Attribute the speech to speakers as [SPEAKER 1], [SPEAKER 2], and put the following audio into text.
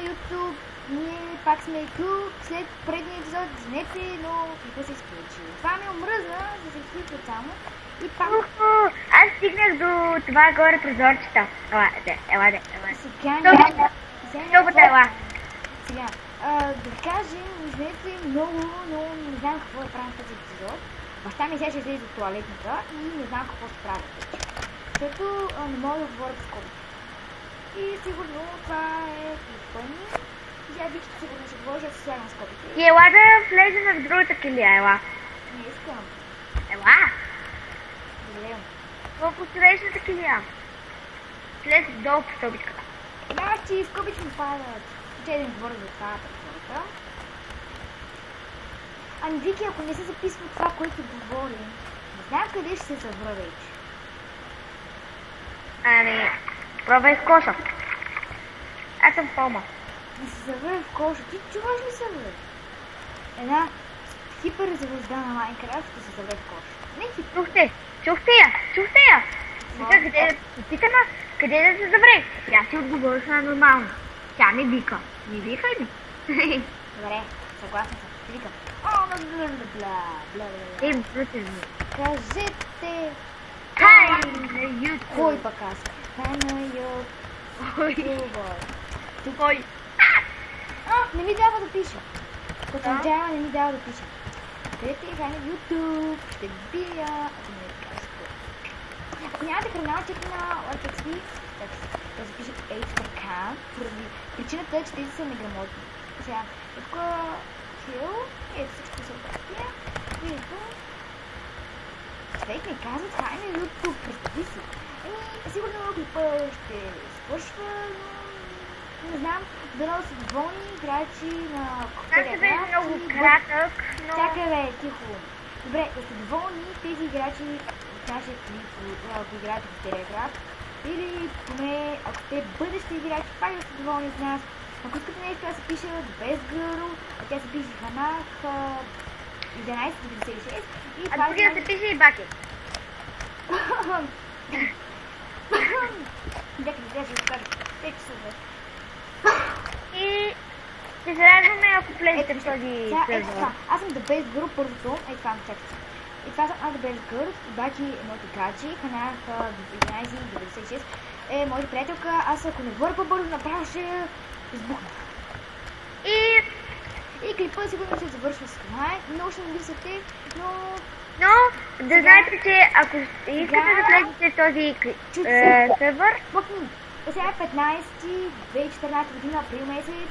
[SPEAKER 1] YouTube, ние пак сме тук след предния епизод, извинете, но какво се изключи? Това ми омръзна, да се изключва само и пак...
[SPEAKER 2] Аз стигнах до това горе прозорчета. Ела.
[SPEAKER 1] Сега, да кажем, извинете много, но не знам какво да правим този епизод. Баща ми сега ще излезе от туалетната и не знам какво ще правя вече. Защото не мога да говоря с скобите. И сигурно това е пълни. И сега вижте, сигурно ще говоря, да се слагам скобите.
[SPEAKER 2] И ела да влезем в другата килия, ела.
[SPEAKER 1] Не искам.
[SPEAKER 2] Ела.
[SPEAKER 1] Добре.
[SPEAKER 2] В посрещната килия. Слез долу по стълбичката.
[SPEAKER 1] Знаеш, че скобички ми падат. Че да не говоря за това предварително. Ами Вики, ако не се записва това, което говорим, не знам къде ще се завра вече.
[SPEAKER 2] Ами, пробвай в коша. Аз съм в пома.
[SPEAKER 1] Да се завра в коша. Ти чуваш ли се, бе? Една хиперзвезда на Майнкрафт да се завре в коша. Не хипер.
[SPEAKER 2] Чухте я. Вика, къде да питама, къде да се завре? Тя си отговориш на нормално. Тя не вика. Не викай ми.
[SPEAKER 1] Добре, съгласна съм. Ти викам.
[SPEAKER 2] Брутално.
[SPEAKER 1] Кажете.
[SPEAKER 2] Хай на YouTube.
[SPEAKER 1] Кой пък аз? Хай на YouTube.
[SPEAKER 2] Кой?
[SPEAKER 1] Не ми дава да пиша. Потенджава не ми дава да пиша. Кажете хай на YouTube. Ще бия. Ако не кажа какво. Ако нямате каналчето на LifeXP, да се пише HPK, поради причината е, че тези са неграмотни. Сега, тук Хил, ето всичко се обратия, видите, човек ми казват, хай на YouTube, представи си. Сигурно клипа ще свършва, но не знам, дано са доволни играчи на
[SPEAKER 2] Cocktail Craft. Много кратък, но...
[SPEAKER 1] Чакай бе, тихо. Добре, да са доволни тези играчи от нашия клип, от играчи в Cocktail Craft, или поне, ако те бъдещи играчи, пак да са доволни от нас. Ако искате нещо, да се пише The Best Girl, а тя се пише Ханах 1196 и
[SPEAKER 2] а другия се пише и Баки.
[SPEAKER 1] Чакай, да ще изкажа. Те часове.
[SPEAKER 2] И ще се радваме, ако влезете в този сервер.
[SPEAKER 1] Аз съм The Best Girl първото. Ей това, чакайте. И това съм аз The Best Girl, Баки е моите играчи, Ханах 1196 е моята приятелка. Аз ако не говоря по-бързо, направо ще избухна. И клипа сигурно ще завършва с това. Много ще нависате,
[SPEAKER 2] но да знаете, че ако искате да влезете в този сервер,
[SPEAKER 1] сега е 15 2014 година, април месец.